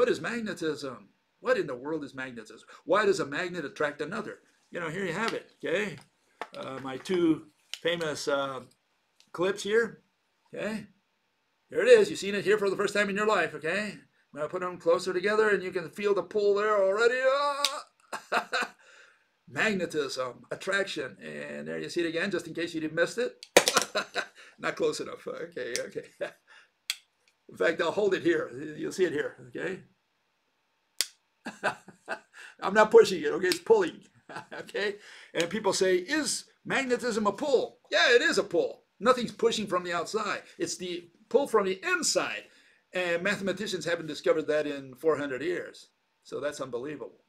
what is magnetism? What in the world is magnetism? Why does a magnet attract another? Here you have it, okay? My two famous clips here, okay? Here it is. You've seen it here for the first time in your life, okay? I'm going to put them closer together, and you can feel the pull there already. Magnetism, attraction. And there you see it again, just in case you didn't miss it. Not close enough. Okay. In fact, I'll hold it here. You'll see it here, okay? I'm not pushing it, okay? It's pulling, okay? And people say, is magnetism a pull? Yeah, it is a pull. Nothing's pushing from the outside. It's the pull from the inside. And mathematicians haven't discovered that in 400 years. So that's unbelievable.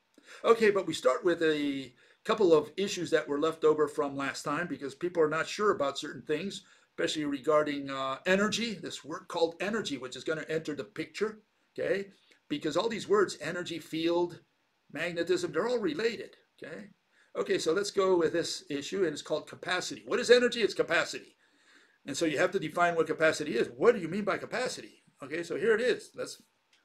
Okay, but we start with a couple of issues that were left over from last time because people are not sure about certain things, especially regarding energy, this word called energy, which is going to enter the picture, okay? Because all these words, energy, field, magnetism, they're all related, okay? Okay, so let's go with this issue, and it's called capacity. What is energy? It's capacity. And so you have to define what capacity is. What do you mean by capacity? Okay, so here it is. Let's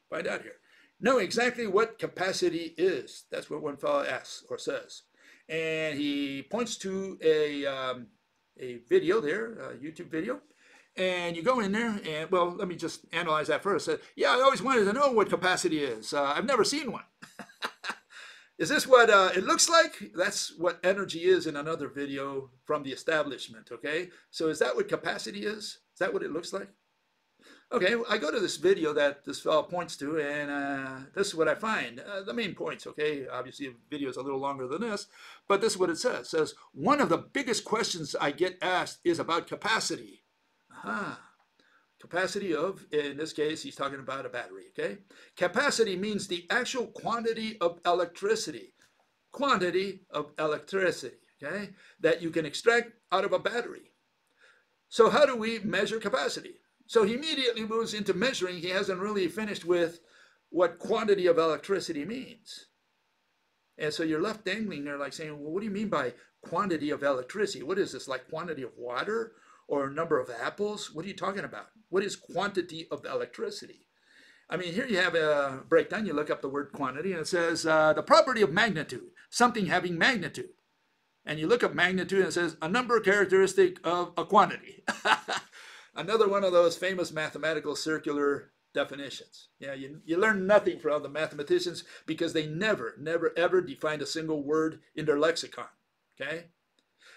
find out here. Know exactly what capacity is. That's what one fellow asks or says. And he points to a video there, a YouTube video. And you go in there and, well, let me just analyze that first. Yeah, I always wanted to know what capacity is. I've never seen one. Is this what it looks like? That's what energy is in another video from the establishment, okay? So is that what capacity is? Is that what it looks like? Okay, I go to this video that this fellow points to, and this is what I find. The main points, okay? Obviously, the video is a little longer than this, but this is what it says. It says, one of the biggest questions I get asked is about capacity. Capacity of, in this case, he's talking about a battery, okay? Capacity means the actual quantity of electricity. Quantity of electricity, okay? That you can extract out of a battery. So how do we measure capacity? So he immediately moves into measuring. He hasn't really finished with what quantity of electricity means. And so you're left dangling there like saying, well, what do you mean by quantity of electricity? What is this, like quantity of water or number of apples? What are you talking about? What is quantity of electricity? I mean, here you have a breakdown. You look up the word quantity, and it says the property of magnitude, something having magnitude. And you look up magnitude, and it says a number characteristic of a quantity. Another one of those famous mathematical circular definitions. Yeah, you learn nothing from the mathematicians because they never, ever defined a single word in their lexicon, okay?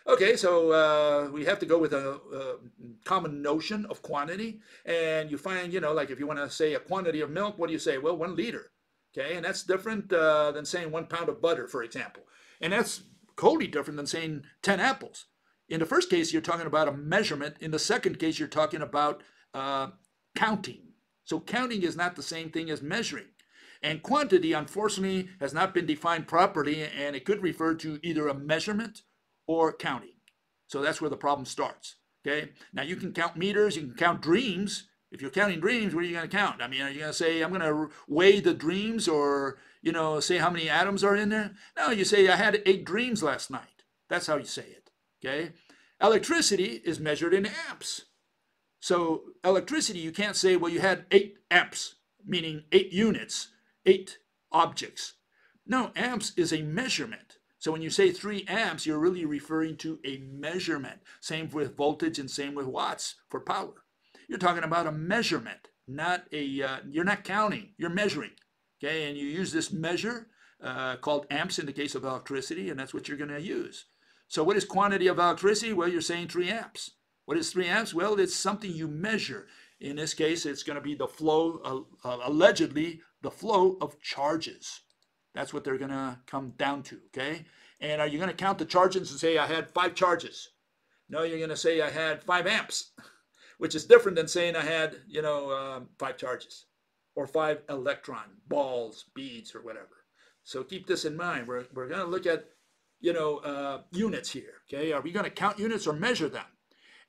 Okay, so we have to go with a common notion of quantity. And you find, like if you want to say a quantity of milk, what do you say? Well, 1 liter, okay? And that's different than saying 1 pound of butter, for example. And that's totally different than saying 10 apples. In the first case, you're talking about a measurement. In the second case, you're talking about counting. So counting is not the same thing as measuring. And quantity, unfortunately, has not been defined properly, and it could refer to either a measurement or counting. So that's where the problem starts, okay? Now, you can count meters, you can count dreams. If you're counting dreams, what are you going to count? I mean, are you going to say, I'm going to weigh the dreams or, say how many atoms are in there? No, you say, I had 8 dreams last night. That's how you say it, okay? Electricity is measured in amps. So electricity, you can't say, well, you had 8 amps, meaning 8 units, 8 objects. No, amps is a measurement. So when you say 3 amps, you're really referring to a measurement. Same with voltage and same with watts for power. You're talking about a measurement, not a, you're not counting, you're measuring. Okay, and you use this measure called amps in the case of electricity, and that's what you're going to use. So what is quantity of electricity? Well, you're saying 3 amps. What is 3 amps? Well, it's something you measure. In this case, it's going to be the flow, allegedly, the flow of charges. That's what they're going to come down to, okay? And are you going to count the charges and say, I had 5 charges? No, you're going to say, I had 5 amps, which is different than saying I had, 5 charges or 5 electron balls, beads, or whatever. So keep this in mind. We're going to look at, units here, okay? Are we going to count units or measure them?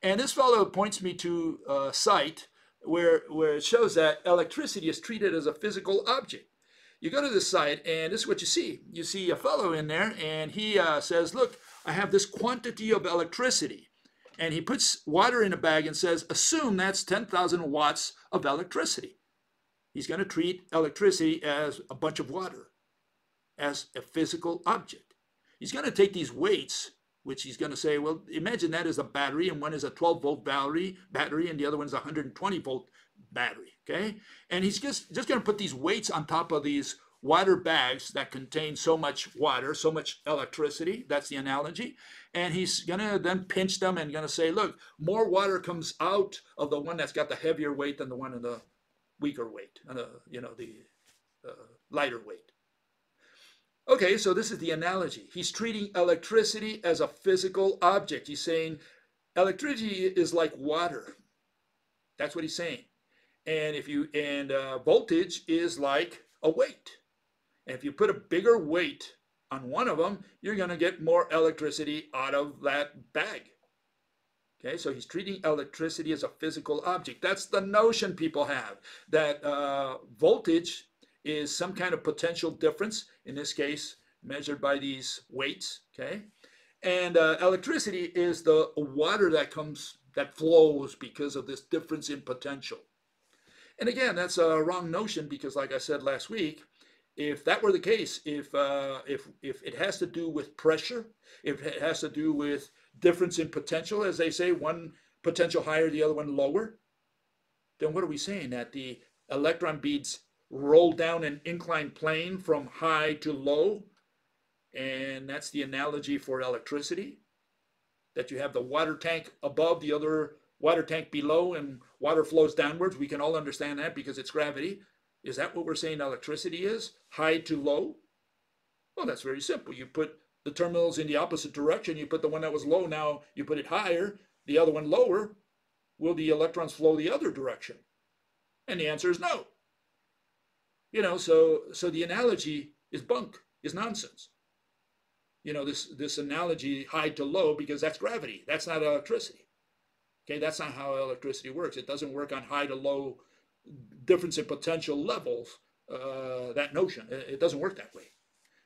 And this fellow points me to a site where it shows that electricity is treated as a physical object. You go to this site, and this is what you see. You see a fellow in there, and he says, look, I have this quantity of electricity. And he puts water in a bag and says, assume that's 10,000 watts of electricity. He's going to treat electricity as a bunch of water, as a physical object. He's going to take these weights, which he's going to say, well, imagine that as a battery, and one is a 12-volt battery, and the other one's a 120-volt battery, okay? And he's just going to put these weights on top of these water bags that contain so much water, so much electricity. That's the analogy. And he's going to then pinch them and going to say, look, more water comes out of the one that's got the heavier weight than the one in the weaker weight, the lighter weight. Okay, so this is the analogy. He's treating electricity as a physical object. He's saying electricity is like water. That's what he's saying. And voltage is like a weight. And if you put a bigger weight on one of them, you're going to get more electricity out of that bag. Okay, so he's treating electricity as a physical object. That's the notion people have, that voltage is some kind of potential difference, in this case, measured by these weights, okay? And electricity is the water that flows because of this difference in potential. And again, that's a wrong notion because, like I said last week, if that were the case, if it has to do with pressure, if it has to do with difference in potential, as they say, one potential higher, the other one lower, then what are we saying? That the electron beads roll down an inclined plane from high to low, and that's the analogy for electricity, that you have the water tank above, the other water tank below, and water flows downwards. We can all understand that because it's gravity. Is that what we're saying electricity is? High to low? Well, that's very simple. You put the terminals in the opposite direction. You put the one that was low, now you put it higher, the other one lower. Will the electrons flow the other direction? And the answer is no. So the analogy is bunk, is nonsense. This analogy, high to low, because that's gravity. That's not electricity. Okay, that's not how electricity works. It doesn't work on high to low difference in potential levels, that notion. It doesn't work that way.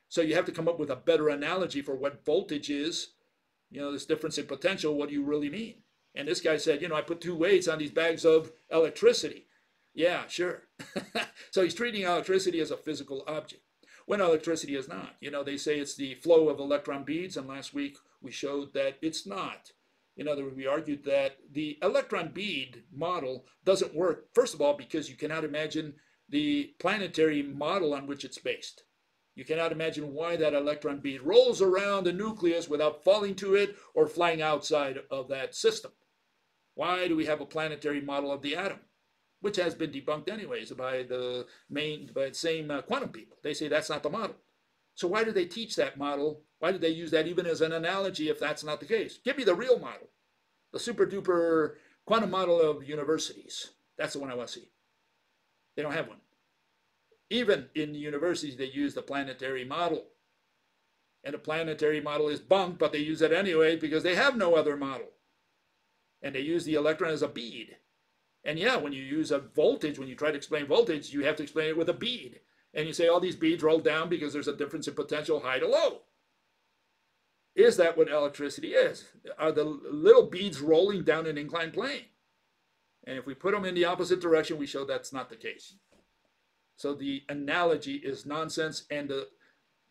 So you have to come up with a better analogy for what voltage is, this difference in potential. What do you really mean? And this guy said, I put two weights on these bags of electricity. Yeah, sure. So he's treating electricity as a physical object, when electricity is not. They say it's the flow of electron beads, and last week we showed that it's not. In other words, we argued that the electron bead model doesn't work, first of all, because you cannot imagine the planetary model on which it's based. You cannot imagine why that electron bead rolls around the nucleus without falling to it or flying outside of that system. Why do we have a planetary model of the atom? Which has been debunked anyways by the same quantum people. They say that's not the model. So why do they teach that model? Why do they use that even as an analogy if that's not the case? Give me the real model, the super duper quantum model of universities. That's the one I want to see. They don't have one. Even in the universities, they use the planetary model. And the planetary model is bunk, but they use it anyway because they have no other model. And they use the electron as a bead. And yeah, when you use a voltage, when you try to explain voltage, you have to explain it with a bead. And you say all these beads roll down because there's a difference in potential high to low. Is that what electricity is? Are the little beads rolling down an inclined plane? And if we put them in the opposite direction, we show that's not the case. So the analogy is nonsense, and the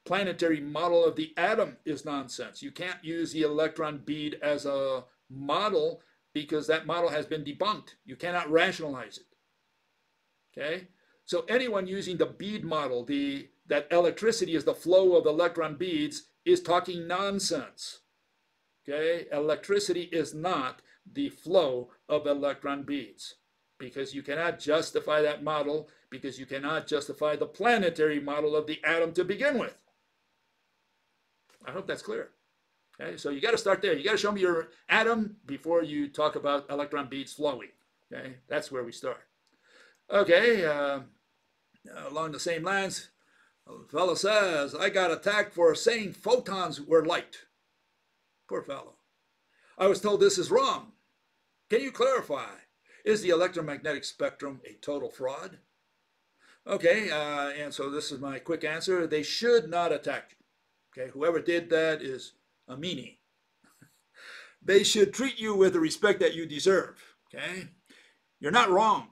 planetary model of the atom is nonsense. You can't use the electron bead as a model because that model has been debunked. You cannot rationalize it. Okay? So anyone using the bead model, that electricity is the flow of electron beads, is talking nonsense. Okay? Electricity is not the flow of electron beads, because you cannot justify that model, because you cannot justify the planetary model of the atom to begin with. I hope that's clear. Okay, so you got to start there. You got to show me your atom before you talk about electron beads flowing. Okay, that's where we start. Okay, along the same lines, a fellow says, I got attacked for saying photons were light. Poor fellow. I was told this is wrong. Can you clarify? Is the electromagnetic spectrum a total fraud? Okay, and so this is my quick answer. They should not attack you. Okay, whoever did that is a meanie. They should treat you with the respect that you deserve. Okay, you're not wrong.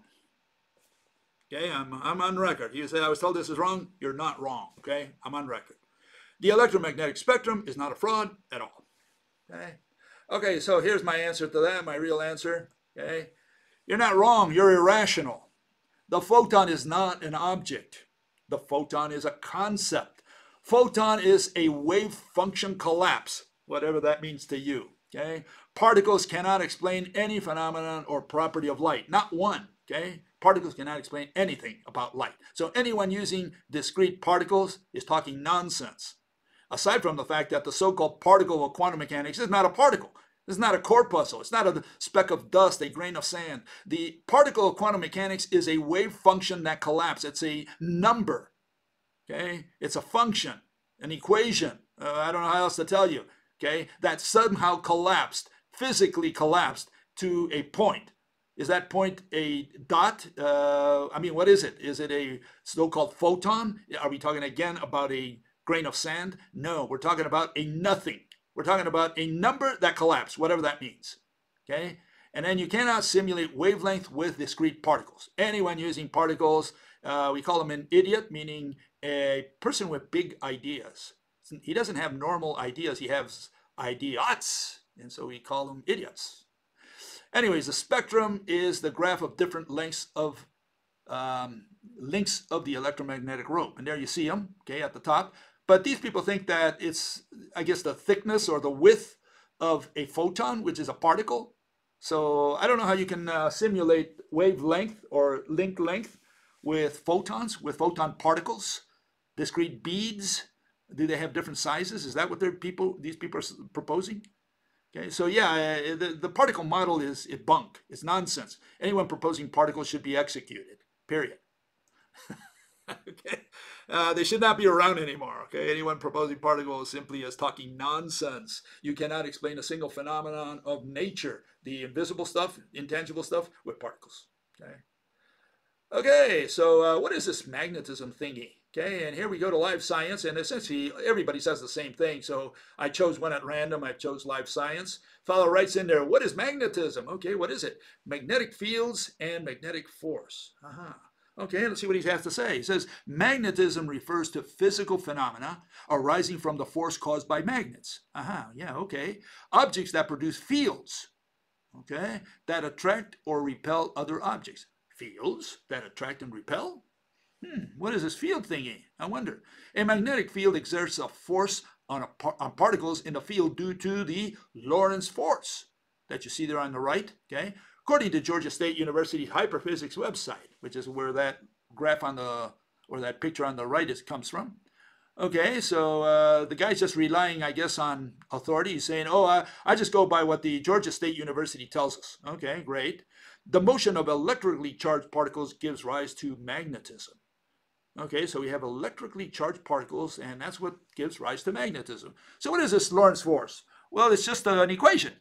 Okay, I'm on record. You say I was told this is wrong. You're not wrong. Okay, I'm on record. The electromagnetic spectrum is not a fraud at all. Okay. Okay, so here's my answer to that, my real answer. Okay. You're not wrong, you're irrational. The photon is not an object. The photon is a concept. Photon is a wave function collapse, whatever that means to you. Okay? Particles cannot explain any phenomenon or property of light, not one. Okay? Particles cannot explain anything about light. So anyone using discrete particles is talking nonsense. Aside from the fact that the so-called particle of quantum mechanics is not a particle. It's not a corpuscle. It's not a speck of dust, a grain of sand. The particle of quantum mechanics is a wave function that collapses. It's a number. Okay? It's a function, an equation. I don't know how else to tell you. Okay? That somehow collapsed, physically collapsed to a point. Is that point a dot? What is it? Is it a so-called photon? Are we talking again about a grain of sand? No, we're talking about a nothing. We're talking about a number that collapsed, whatever that means. Okay? And then you cannot simulate wavelength with discrete particles. Anyone using particles, we call them an idiot, meaning a person with big ideas. He doesn't have normal ideas, he has idiots, and so we call them idiots. Anyways, the spectrum is the graph of different lengths of the electromagnetic rope. And there you see them, okay, at the top. But these people think that it's, I guess, the thickness or the width of a photon, which is a particle. So I don't know how you can simulate wavelength or link length with photons, with photon particles, discrete beads. Do they have different sizes? Is that what these people are proposing? Okay, so yeah, the particle model is bunk. It's nonsense. Anyone proposing particles should be executed, period. Okay, they should not be around anymore. Okay, anyone proposing particles simply is talking nonsense. You cannot explain a single phenomenon of nature, the invisible stuff, intangible stuff, with particles. Okay. Okay, so what is this magnetism thingy? Okay, and here we go to live science, and essentially everybody says the same thing. So I chose one at random. I chose live science. Fellow writes in there, what is magnetism? Okay, what is it? Magnetic fields and magnetic force. Okay, let's see what he has to say. He says, magnetism refers to physical phenomena arising from the force caused by magnets. Yeah, okay. Objects that produce fields, okay, that attract or repel other objects. Fields that attract and repel? What is this field thingy? I wonder. A magnetic field exerts a force on particles in the field due to the Lorentz force that you see there on the right, okay? According to Georgia State University Hyperphysics website, which is where that graph or that picture on the right comes from. Okay, so the guy's just relying, I guess, on authority. He's saying, I just go by what the Georgia State University tells us. Okay, great. The motion of electrically charged particles gives rise to magnetism. Okay, so we have electrically charged particles, and that's what gives rise to magnetism. So what is this Lorentz force? Well, it's just an equation.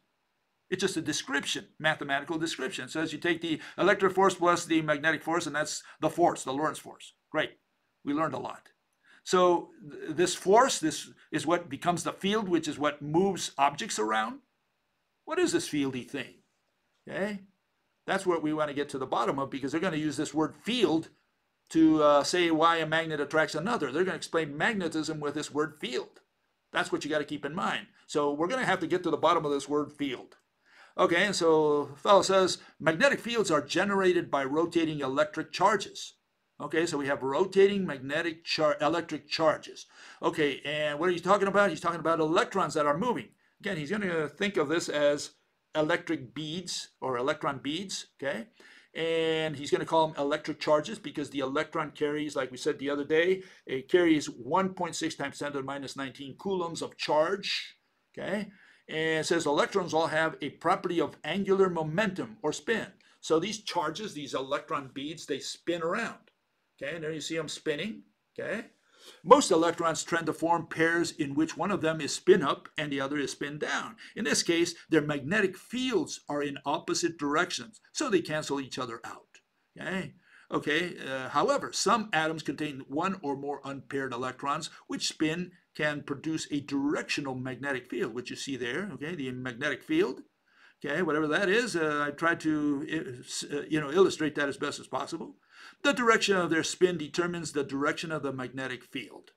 It's just a description, mathematical description. It says you take the electric force plus the magnetic force, and that's the force, the Lorentz force. Great. We learned a lot. So this force, this is what becomes the field, which is what moves objects around. What is this fieldy thing? Okay? That's what we want to get to the bottom of, because they're going to use this word field to say why a magnet attracts another. They're going to explain magnetism with this word field. That's what you got to keep in mind. So we're going to have to get to the bottom of this word field. Okay, and so the fellow says, magnetic fields are generated by rotating electric charges. Okay, so we have rotating magnetic electric charges. Okay, and what are you talking about? He's talking about electrons that are moving. Again, he's going to think of this as electric beads or electron beads, okay? And he's going to call them electric charges because the electron carries, like we said the other day, it carries 1.6 times 10 to the minus 19 coulombs of charge, okay? And it says electrons all have a property of angular momentum or spin. So these charges, these electron beads, they spin around. Okay, and there you see them spinning. Okay. Most electrons tend to form pairs in which one of them is spin up and the other is spin down. In this case, their magnetic fields are in opposite directions, so they cancel each other out. Okay. However, some atoms contain one or more unpaired electrons, which spin can produce a directional magnetic field, which you see there. Okay, the magnetic field. Okay, whatever that is, I tried to illustrate that as best as possible. The direction of their spin determines the direction of the magnetic field.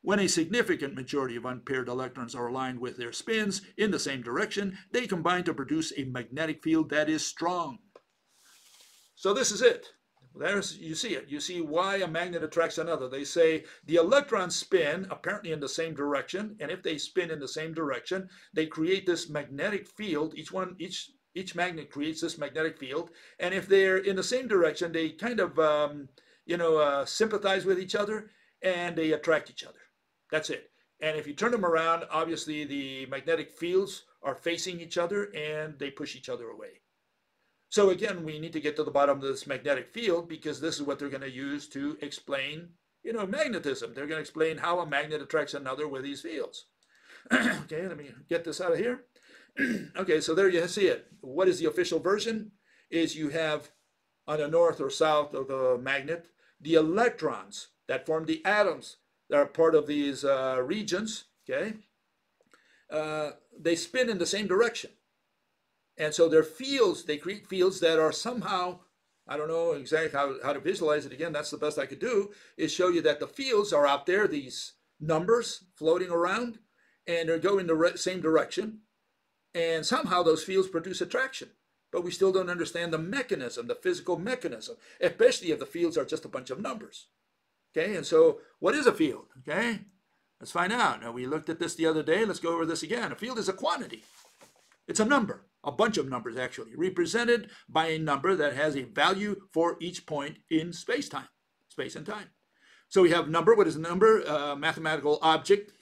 When a significant majority of unpaired electrons are aligned with their spins in the same direction, they combine to produce a magnetic field that is strong. So this is it. You see it. You see why a magnet attracts another. They say the electrons spin apparently in the same direction, and if they spin in the same direction, they create this magnetic field. Each magnet creates this magnetic field, and if they're in the same direction, they kind of sympathize with each other and they attract each other. That's it. And if you turn them around, obviously the magnetic fields are facing each other and they push each other away. So again, we need to get to the bottom of this magnetic field, because this is what they're going to use to explain, magnetism. They're going to explain how a magnet attracts another with these fields. Okay, let me get this out of here. Okay, so there you see it. What is the official version? Is you have on the north or south of the magnet, the electrons that form the atoms that are part of these regions, okay? They spin in the same direction. And so their fields, they create fields that are somehow, I don't know exactly how to visualize it. Again, that's the best I could do, is show you that the fields are out there, these numbers floating around, and they're going the same direction. And somehow those fields produce attraction. But we still don't understand the mechanism, the physical mechanism, especially if the fields are just a bunch of numbers. Okay, and so what is a field? Okay, let's find out. Now, we looked at this the other day. Let's go over this again. A field is a quantity. It's a number. A bunch of numbers, actually, represented by a number that has a value for each point in space and time. So we have number. What is a number? Mathematical object,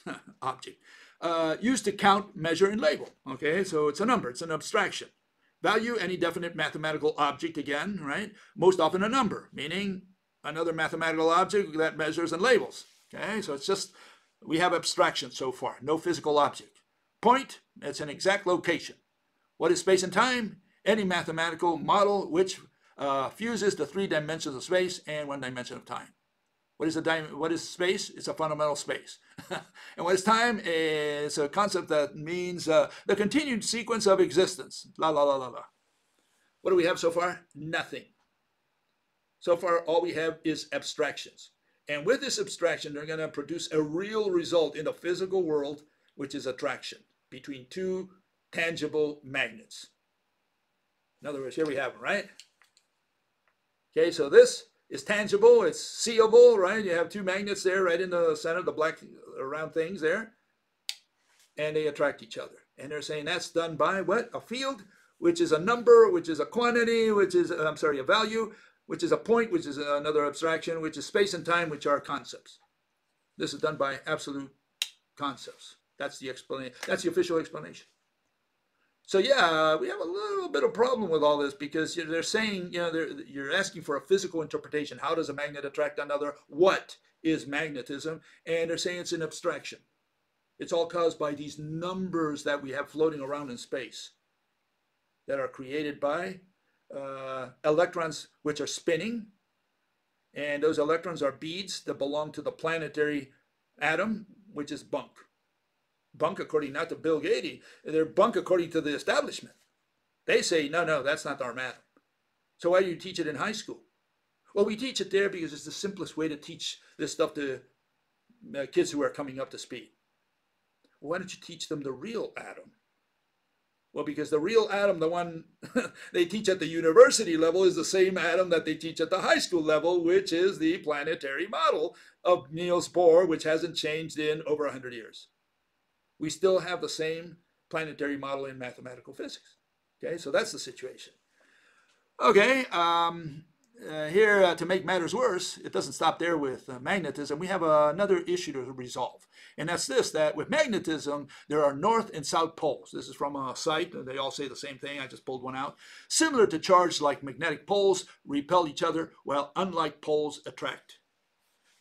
used to count, measure, and label. Okay, so it's a number. It's an abstraction. Value, any definite mathematical object, again, right? Most often a number, meaning another mathematical object that measures and labels. Okay, so it's just, we have abstraction so far, no physical object. Point, it's an exact location. What is space and time? Any mathematical model which fuses the 3 dimensions of space and 1 dimension of time. What is space? It's a fundamental space. And what is time? It's a concept that means the continued sequence of existence. La, la, la, la, la. What do we have so far? Nothing. So far, all we have is abstractions. And with this abstraction, they're going to produce a real result in the physical world, which is attraction between two tangible magnets. In other words, here we have them, right? Okay, so this is tangible, it's seeable, right? You have two magnets there right in the center, the black round things there, and they attract each other. And they're saying that's done by what? A field, which is a number, which is a quantity, which is, a value, which is a point, which is another abstraction, which is space and time, which are concepts. This is done by absolute concepts. That's the explanation. That's the official explanation. So yeah, we have a little bit of problem with all this, because they're saying, you're asking for a physical interpretation. How does a magnet attract another? What is magnetism? And they're saying it's an abstraction. It's all caused by these numbers that we have floating around in space that are created by electrons which are spinning. And those electrons are beads that belong to the planetary atom, which is bunk. Bunk according not to Bill Gates, they're bunk according to the establishment. They say, no, that's not our matter. So why do you teach it in high school? Well, we teach it there because it's the simplest way to teach this stuff to kids who are coming up to speed. Well, why don't you teach them the real atom? Well, because the real atom, the one they teach at the university level, is the same atom that they teach at the high school level, which is the planetary model of Niels Bohr, which hasn't changed in over 100 years. We still have the same planetary model in mathematical physics. Okay, so that's the situation. Okay, here to make matters worse, it doesn't stop there with magnetism. We have another issue to resolve. And that's this, that with magnetism, there are north and south poles. This is from a site. They all say the same thing. I just pulled one out. Similar to charged like magnetic poles repel each other, while unlike poles attract.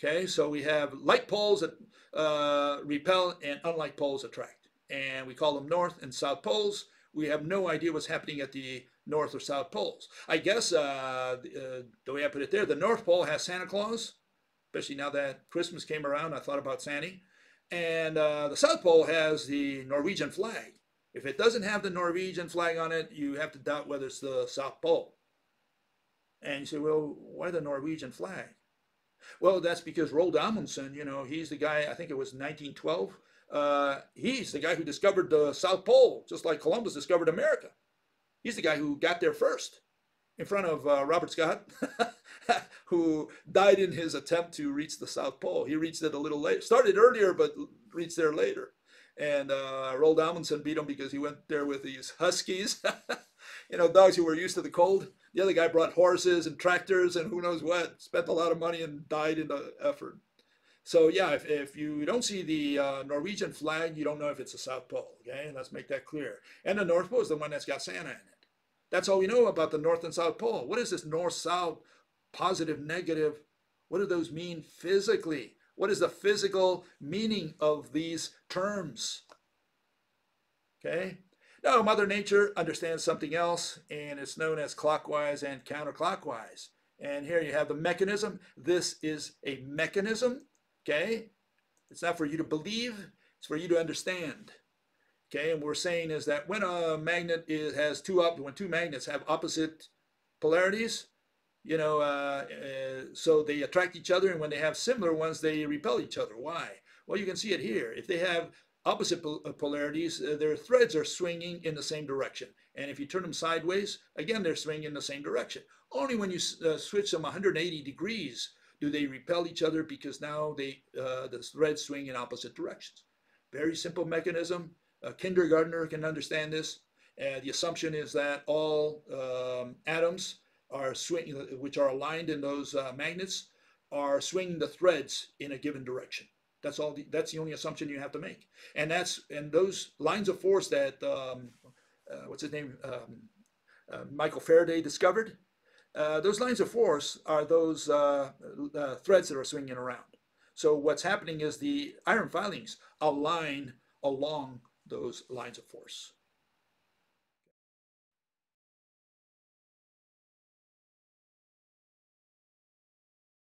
Okay, so we have like poles that repel and unlike poles attract. And we call them north and south poles. We have no idea what's happening at the north or south poles. I guess the way I put it there, the North Pole has Santa Claus, especially now that Christmas came around, I thought about Santa. And the South Pole has the Norwegian flag. If it doesn't have the Norwegian flag on it, you have to doubt whether it's the South Pole. And you say, well, why the Norwegian flag? Well, that's because Roald Amundsen, he's the guy, I think it was 1912. He's the guy who discovered the South Pole, just like Columbus discovered America. He's the guy who got there first, in front of Robert Scott, who died in his attempt to reach the South Pole. He reached it a little later, started earlier, but reached there later. And Roald Amundsen beat him because he went there with these huskies, dogs who were used to the cold. The other guy brought horses and tractors and who knows what, spent a lot of money and died in the effort. So yeah, if you don't see the Norwegian flag, you don't know if it's the South Pole, okay? Let's make that clear. And the North Pole is the one that's got Santa in it. That's all we know about the North and South Pole. What is this north-south, positive, negative? What do those mean physically? What is the physical meaning of these terms? Okay? Now, Mother Nature understands something else, and it's known as clockwise and counterclockwise. And here you have the mechanism. This is a mechanism, okay? It's not for you to believe, it's for you to understand. Okay, and what we're saying is that when a magnet has when two magnets have opposite polarities, so they attract each other, and when they have similar ones, they repel each other. Why? Well, you can see it here. If they have opposite polarities, their threads are swinging in the same direction. And if you turn them sideways, again, they're swinging in the same direction. Only when you switch them 180 degrees do they repel each other, because now the threads swing in opposite directions. Very simple mechanism. A kindergartner can understand this. The assumption is that all atoms are swinging, which are aligned in those magnets, are swinging the threads in a given direction. That's all. That's the only assumption you have to make. And those lines of force that what's his name, Michael Faraday discovered. Those lines of force are those threads that are swinging around. So what's happening is the iron filings align along those lines of force.